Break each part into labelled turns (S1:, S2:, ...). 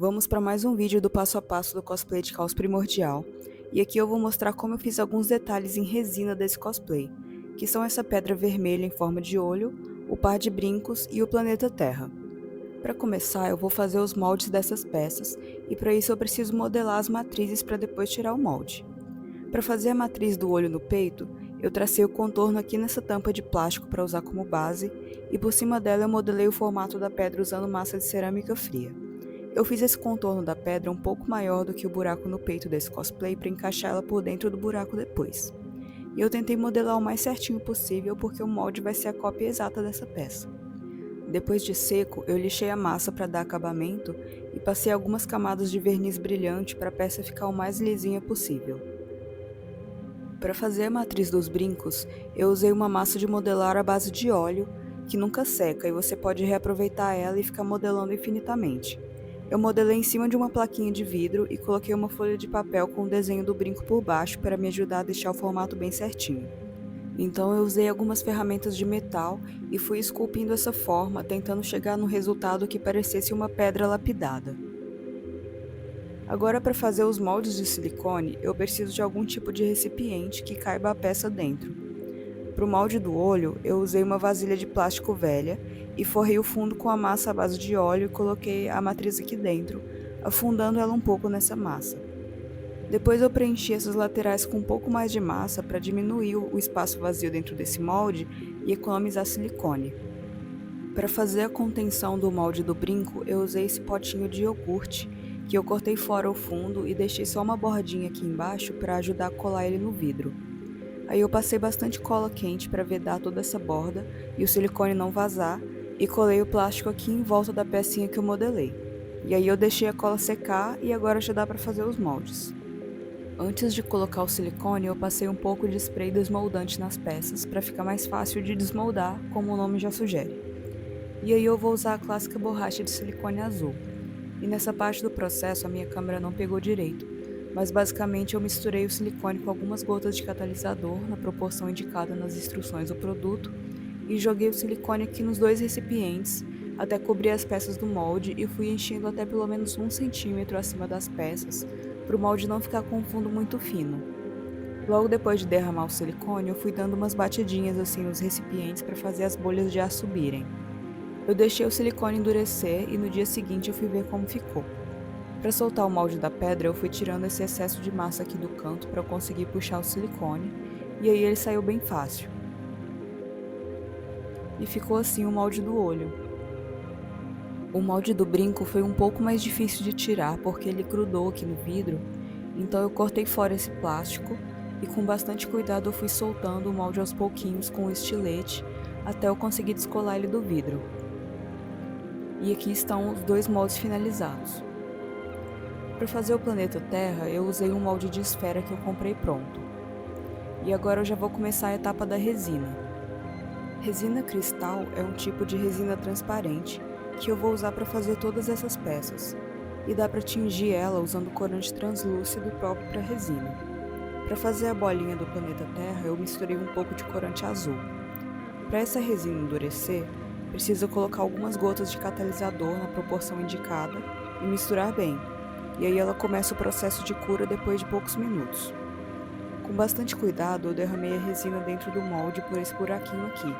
S1: Vamos para mais um vídeo do passo a passo do cosplay de Caos Primordial, e aqui eu vou mostrar como eu fiz alguns detalhes em resina desse cosplay, que são essa pedra vermelha em forma de olho, o par de brincos e o planeta Terra. Para começar, eu vou fazer os moldes dessas peças, e para isso eu preciso modelar as matrizes para depois tirar o molde. Para fazer a matriz do olho no peito, eu tracei o contorno aqui nessa tampa de plástico para usar como base, e por cima dela eu modelei o formato da pedra usando massa de cerâmica fria. Eu fiz esse contorno da pedra um pouco maior do que o buraco no peito desse cosplay para encaixar ela por dentro do buraco depois. E eu tentei modelar o mais certinho possível porque o molde vai ser a cópia exata dessa peça. Depois de seco, eu lixei a massa para dar acabamento e passei algumas camadas de verniz brilhante para a peça ficar o mais lisinha possível. Para fazer a matriz dos brincos, eu usei uma massa de modelar à base de óleo, que nunca seca e você pode reaproveitar ela e ficar modelando infinitamente. Eu modelei em cima de uma plaquinha de vidro e coloquei uma folha de papel com o desenho do brinco por baixo para me ajudar a deixar o formato bem certinho. Então eu usei algumas ferramentas de metal e fui esculpindo essa forma, tentando chegar no resultado que parecesse uma pedra lapidada. Agora, para fazer os moldes de silicone, eu preciso de algum tipo de recipiente que caiba a peça dentro. Para o molde do olho, eu usei uma vasilha de plástico velha e forrei o fundo com a massa à base de óleo e coloquei a matriz aqui dentro, afundando ela um pouco nessa massa. Depois eu preenchi essas laterais com um pouco mais de massa para diminuir o espaço vazio dentro desse molde e economizar silicone. Para fazer a contenção do molde do brinco, eu usei esse potinho de iogurte, que eu cortei fora o fundo e deixei só uma bordinha aqui embaixo para ajudar a colar ele no vidro. Aí eu passei bastante cola quente para vedar toda essa borda e o silicone não vazar, e colei o plástico aqui em volta da pecinha que eu modelei. E aí eu deixei a cola secar e agora já dá para fazer os moldes. Antes de colocar o silicone, eu passei um pouco de spray desmoldante nas peças para ficar mais fácil de desmoldar, como o nome já sugere. E aí eu vou usar a clássica borracha de silicone azul. E nessa parte do processo a minha câmera não pegou direito, mas basicamente eu misturei o silicone com algumas gotas de catalisador na proporção indicada nas instruções do produto e joguei o silicone aqui nos dois recipientes até cobrir as peças do molde e fui enchendo até pelo menos 1 cm acima das peças, para o molde não ficar com um fundo muito fino. Logo depois de derramar o silicone, eu fui dando umas batidinhas assim nos recipientes para fazer as bolhas de ar subirem. Eu deixei o silicone endurecer e no dia seguinte eu fui ver como ficou. Para soltar o molde da pedra, eu fui tirando esse excesso de massa aqui do canto para eu conseguir puxar o silicone, e aí ele saiu bem fácil. E ficou assim o molde do olho. O molde do brinco foi um pouco mais difícil de tirar porque ele grudou aqui no vidro, então eu cortei fora esse plástico e com bastante cuidado eu fui soltando o molde aos pouquinhos com o estilete até eu conseguir descolar ele do vidro. E aqui estão os dois moldes finalizados. Para fazer o planeta Terra, eu usei um molde de esfera que eu comprei pronto. E agora eu já vou começar a etapa da resina. Resina cristal é um tipo de resina transparente que eu vou usar para fazer todas essas peças. E dá para tingir ela usando corante translúcido próprio para resina. Para fazer a bolinha do planeta Terra, eu misturei um pouco de corante azul. Para essa resina endurecer, precisa colocar algumas gotas de catalisador na proporção indicada e misturar bem, e aí ela começa o processo de cura depois de poucos minutos. Com bastante cuidado, eu derramei a resina dentro do molde por esse buraquinho aqui.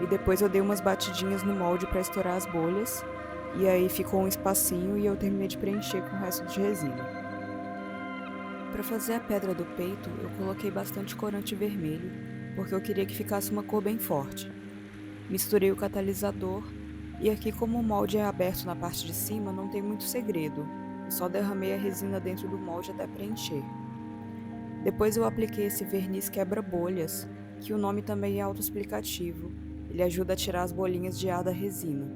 S1: E depois eu dei umas batidinhas no molde para estourar as bolhas, e aí ficou um espacinho e eu terminei de preencher com o resto de resina. Para fazer a pedra do peito, eu coloquei bastante corante vermelho, porque eu queria que ficasse uma cor bem forte. Misturei o catalisador, e aqui como o molde é aberto na parte de cima, não tem muito segredo. Eu só derramei a resina dentro do molde até preencher. Depois eu apliquei esse verniz quebra-bolhas, que o nome também é autoexplicativo. Ele ajuda a tirar as bolinhas de ar da resina.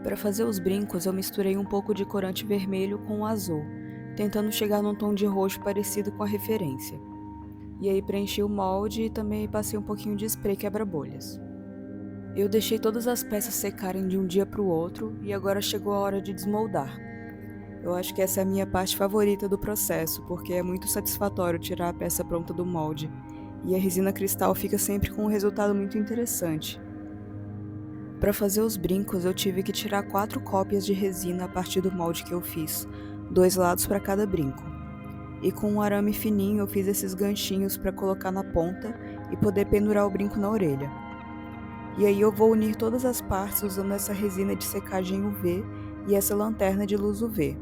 S1: Para fazer os brincos, eu misturei um pouco de corante vermelho com o azul, tentando chegar num tom de roxo parecido com a referência. E aí preenchi o molde e também passei um pouquinho de spray quebra-bolhas. Eu deixei todas as peças secarem de um dia para o outro e agora chegou a hora de desmoldar. Eu acho que essa é a minha parte favorita do processo, porque é muito satisfatório tirar a peça pronta do molde, e a resina cristal fica sempre com um resultado muito interessante. Para fazer os brincos, eu tive que tirar 4 cópias de resina a partir do molde que eu fiz, 2 lados para cada brinco. E com um arame fininho eu fiz esses ganchinhos para colocar na ponta e poder pendurar o brinco na orelha. E aí eu vou unir todas as partes usando essa resina de secagem UV e essa lanterna de luz UV.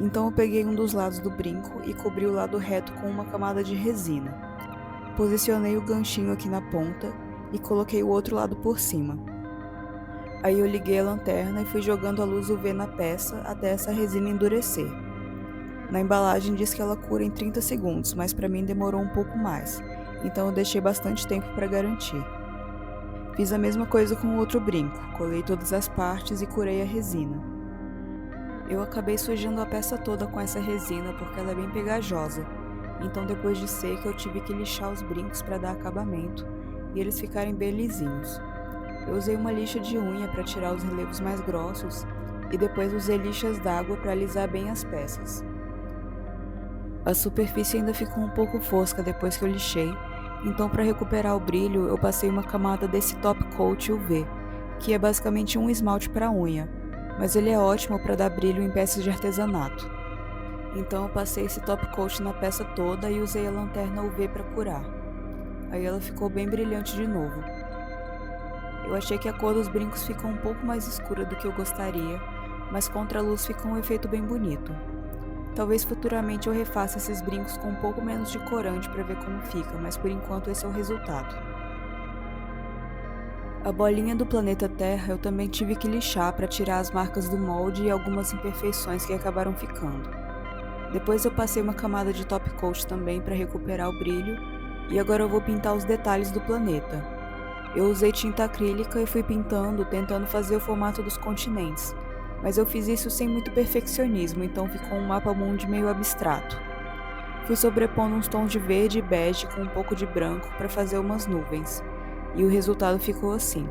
S1: Então eu peguei um dos lados do brinco e cobri o lado reto com uma camada de resina. Posicionei o ganchinho aqui na ponta e coloquei o outro lado por cima. Aí eu liguei a lanterna e fui jogando a luz UV na peça até essa resina endurecer. Na embalagem diz que ela cura em 30 segundos, mas para mim demorou um pouco mais, então eu deixei bastante tempo para garantir. Fiz a mesma coisa com o outro brinco, colei todas as partes e curei a resina. Eu acabei sujando a peça toda com essa resina porque ela é bem pegajosa, então depois de seca eu tive que lixar os brincos para dar acabamento e eles ficarem bem lisinhos. Eu usei uma lixa de unha para tirar os relevos mais grossos e depois usei lixas d'água para alisar bem as peças. A superfície ainda ficou um pouco fosca depois que eu lixei, então para recuperar o brilho eu passei uma camada desse top coat UV, que é basicamente um esmalte para unha, mas ele é ótimo para dar brilho em peças de artesanato. Então eu passei esse top coat na peça toda e usei a lanterna UV para curar. Aí ela ficou bem brilhante de novo. Eu achei que a cor dos brincos ficou um pouco mais escura do que eu gostaria, mas contra a luz ficou um efeito bem bonito. Talvez futuramente eu refaça esses brincos com um pouco menos de corante para ver como fica, mas por enquanto esse é o resultado. A bolinha do planeta Terra eu também tive que lixar para tirar as marcas do molde e algumas imperfeições que acabaram ficando. Depois eu passei uma camada de top coat também para recuperar o brilho, e agora eu vou pintar os detalhes do planeta. Eu usei tinta acrílica e fui pintando, tentando fazer o formato dos continentes, mas eu fiz isso sem muito perfeccionismo, então ficou um mapa mundi meio abstrato. Fui sobrepondo uns tons de verde e bege com um pouco de branco para fazer umas nuvens, e o resultado ficou assim.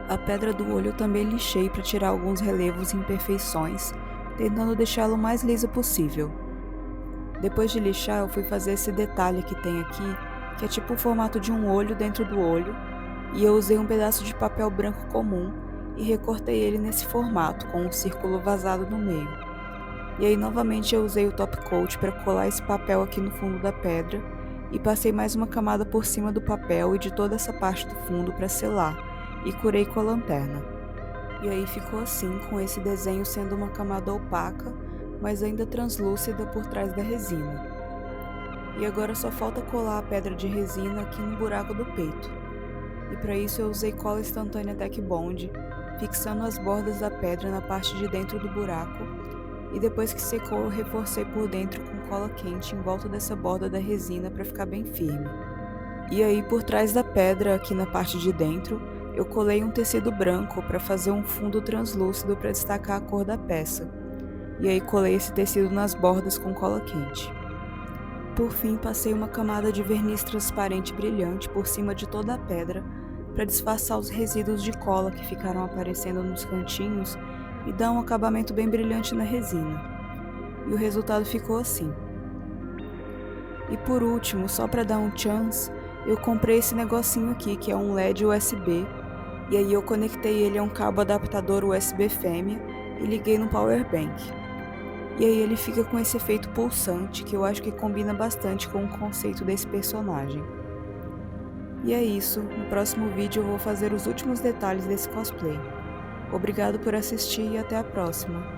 S1: A pedra do olho eu também lixei para tirar alguns relevos e imperfeições, tentando deixá-lo o mais liso possível. Depois de lixar, eu fui fazer esse detalhe que tem aqui, que é tipo o formato de um olho dentro do olho, e eu usei um pedaço de papel branco comum e recortei ele nesse formato, com um círculo vazado no meio. E aí novamente eu usei o top coat para colar esse papel aqui no fundo da pedra, e passei mais uma camada por cima do papel e de toda essa parte do fundo para selar, e curei com a lanterna. E aí ficou assim, com esse desenho sendo uma camada opaca, mas ainda translúcida por trás da resina. E agora só falta colar a pedra de resina aqui no buraco do peito. E para isso eu usei cola instantânea Tech Bond, fixando as bordas da pedra na parte de dentro do buraco, e depois que secou eu reforcei por dentro com cola quente em volta dessa borda da resina para ficar bem firme. E aí por trás da pedra, aqui na parte de dentro, eu colei um tecido branco para fazer um fundo translúcido para destacar a cor da peça. E aí colei esse tecido nas bordas com cola quente. Por fim, passei uma camada de verniz transparente brilhante por cima de toda a pedra para disfarçar os resíduos de cola que ficaram aparecendo nos cantinhos e dar um acabamento bem brilhante na resina. E o resultado ficou assim. E por último, só para dar um chance, eu comprei esse negocinho aqui que é um LED USB, e aí eu conectei ele a um cabo adaptador USB fêmea e liguei no power bank. E aí ele fica com esse efeito pulsante que eu acho que combina bastante com o conceito desse personagem. E é isso, no próximo vídeo eu vou fazer os últimos detalhes desse cosplay. Obrigado por assistir e até a próxima!